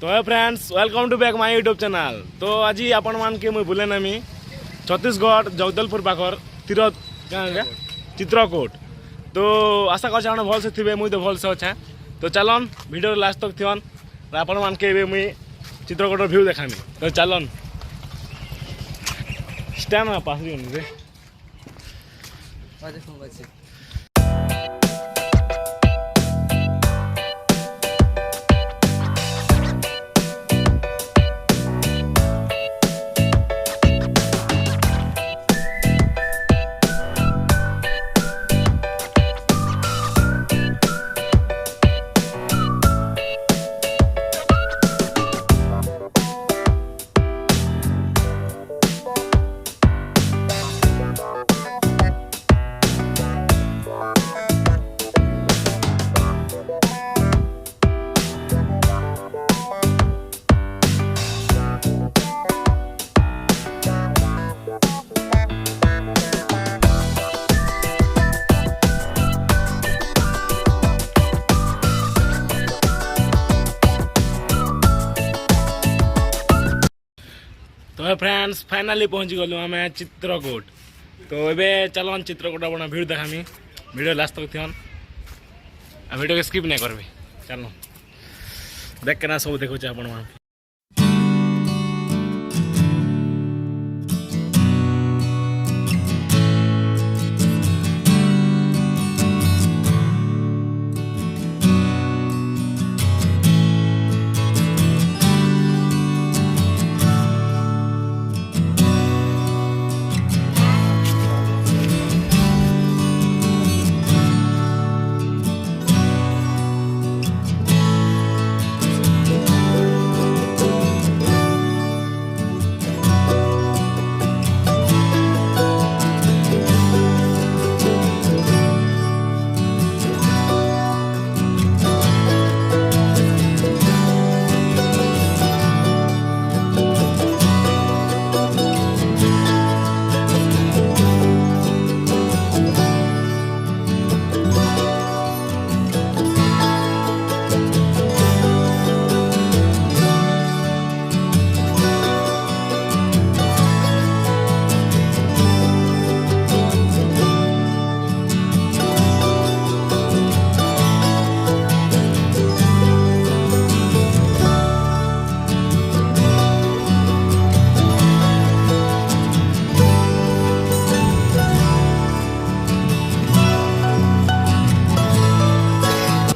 तो है friends welcome to back my YouTube channel. तो आज आपण मान के मुझे भूले नमी छत्तीसगढ़ जगदलपुर पाखर तीर चित्रकूट। तो आशा कर भल से थे मुझे तो भल से अच्छा। तो चलन वीडियो लास्ट तक थन आपण मान के मुई चित्रकूटर व्यू देखामी। तो चलन स्टैंड में पास रे तो फ्रेंड्स फाइनाली पहुँची गलु आम चित्रकूट। तो ये चलन चित्रकूट अपना भिड़ देखामी वीडियो लास्ट तक थन वीडियो के स्किप नहीं करबी। चलो देख के ना सब देखो आपण मान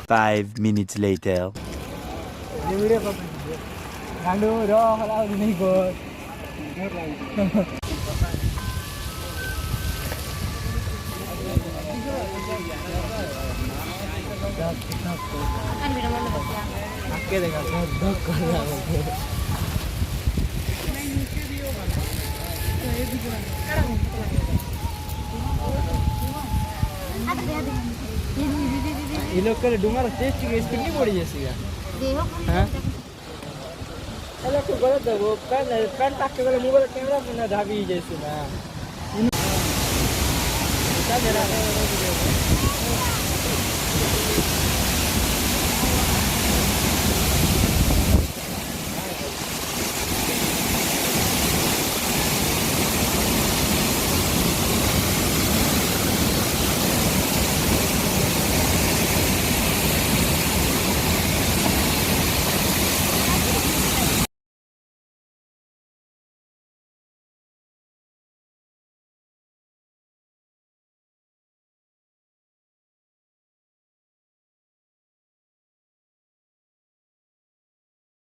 5 minutes later. ये लोग करे डुमार टेस्ट की स्पीड नहीं बढ़ी जैसी का हां हेलो तो गलत है वो पेन टाक के वाले मोबाइल कैमरा में धाबी जैसे ना क्या मेरा